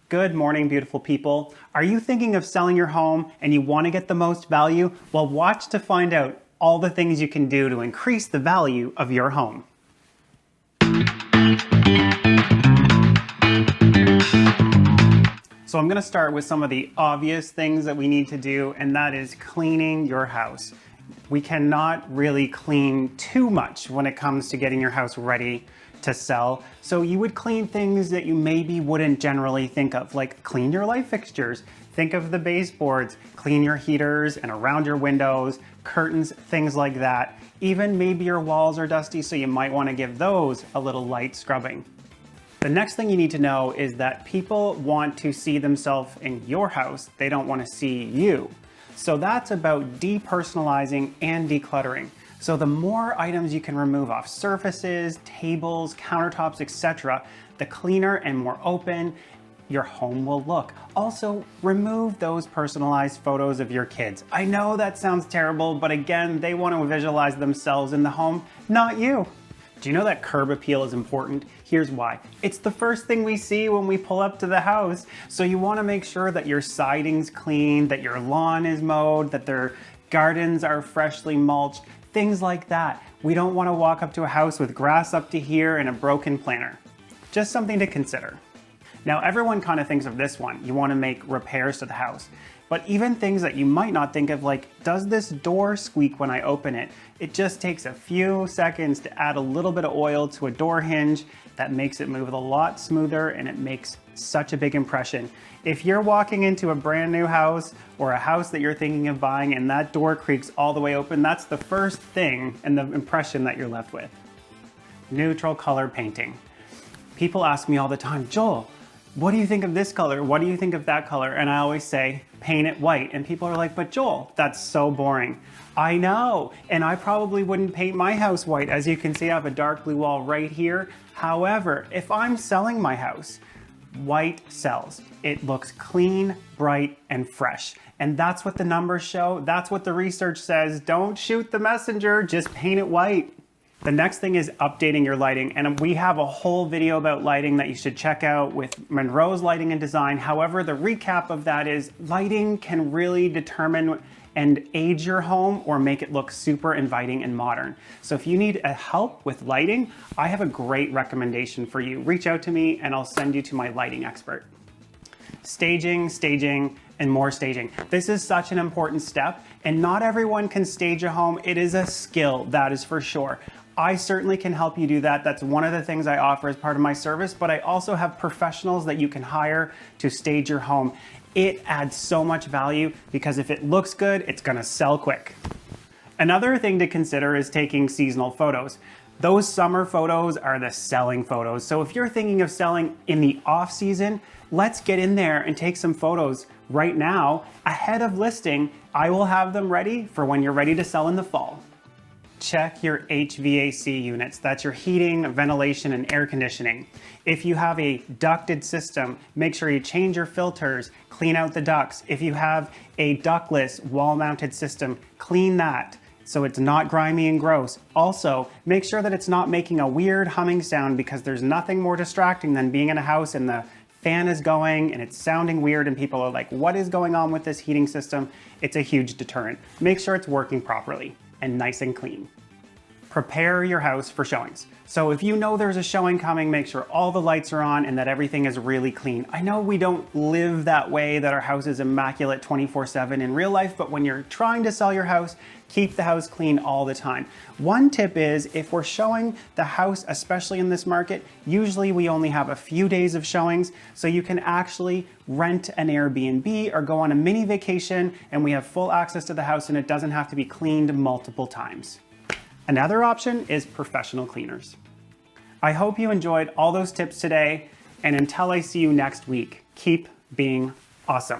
Good morning, beautiful people. Are you thinking of selling your home and you want to get the most value? Well, watch to find out all the things you can do to increase the value of your home. So I'm going to start with some of the obvious things that we need to do, and that is cleaning your house. We cannot really clean too much when it comes to getting your house ready to sell. So you would clean things that you maybe wouldn't generally think of, like clean your light fixtures. Think of the baseboards, clean your heaters and around your windows, curtains, things like that. Even maybe your walls are dusty, so you might want to give those a little light scrubbing. The next thing you need to know is that people want to see themselves in your house. They don't want to see you. So that's about depersonalizing and decluttering. So the more items you can remove off surfaces, tables, countertops, etc., the cleaner and more open your home will look. Also, remove those personalized photos of your kids. I know that sounds terrible, but again, they want to visualize themselves in the home, not you. Do you know that curb appeal is important? Here's why. It's the first thing we see when we pull up to the house. So you want to make sure that your siding's clean, that your lawn is mowed, that their gardens are freshly mulched, things like that. We don't want to walk up to a house with grass up to here and a broken planter. Just something to consider. Now, everyone kind of thinks of this one. You want to make repairs to the house. But even things that you might not think of, like, does this door squeak when I open it? It just takes a few seconds to add a little bit of oil to a door hinge. That makes it move a lot smoother, and it makes such a big impression. If you're walking into a brand new house or a house that you're thinking of buying and that door creaks all the way open, that's the first thing and the impression that you're left with. Neutral color painting. People ask me all the time, Joel, what do you think of this color? What do you think of that color? And I always say, paint it white. And people are like, but Joel, that's so boring. I know, and I probably wouldn't paint my house white. As you can see, I have a dark blue wall right here. However, if I'm selling my house, white sells. It looks clean, bright, and fresh. And that's what the numbers show. That's what the research says. Don't shoot the messenger, just paint it white. The next thing is updating your lighting, and we have a whole video about lighting that you should check out with Monroe's Lighting and Design. However, the recap of that is lighting can really determine and age your home or make it look super inviting and modern. So if you need help with lighting, I have a great recommendation for you. Reach out to me and I'll send you to my lighting expert. Staging, and more staging. This is such an important step, and not everyone can stage a home. It is a skill, that is for sure. I certainly can help you do that. That's one of the things I offer as part of my service, but I also have professionals that you can hire to stage your home. It adds so much value because if it looks good, it's gonna sell quick. Another thing to consider is taking seasonal photos. Those summer photos are the selling photos. So if you're thinking of selling in the off season, let's get in there and take some photos right now ahead of listing. I will have them ready for when you're ready to sell in the fall. Check your HVAC units. That's your heating, ventilation, and air conditioning. If you have a ducted system, make sure you change your filters, clean out the ducts. If you have a ductless wall-mounted system, clean that so it's not grimy and gross. Also, make sure that it's not making a weird humming sound, because there's nothing more distracting than being in a house and the fan is going and it's sounding weird and people are like, what is going on with this heating system? It's a huge deterrent. Make sure it's working properly and nice and clean. Prepare your house for showings. So if you know there's a showing coming, make sure all the lights are on and that everything is really clean. I know we don't live that way, that our house is immaculate 24/7 in real life, but when you're trying to sell your house, keep the house clean all the time. One tip is, if we're showing the house, especially in this market, usually we only have a few days of showings, so you can actually rent an Airbnb or go on a mini vacation and we have full access to the house and it doesn't have to be cleaned multiple times. Another option is professional cleaners. I hope you enjoyed all those tips today, and until I see you next week, keep being awesome.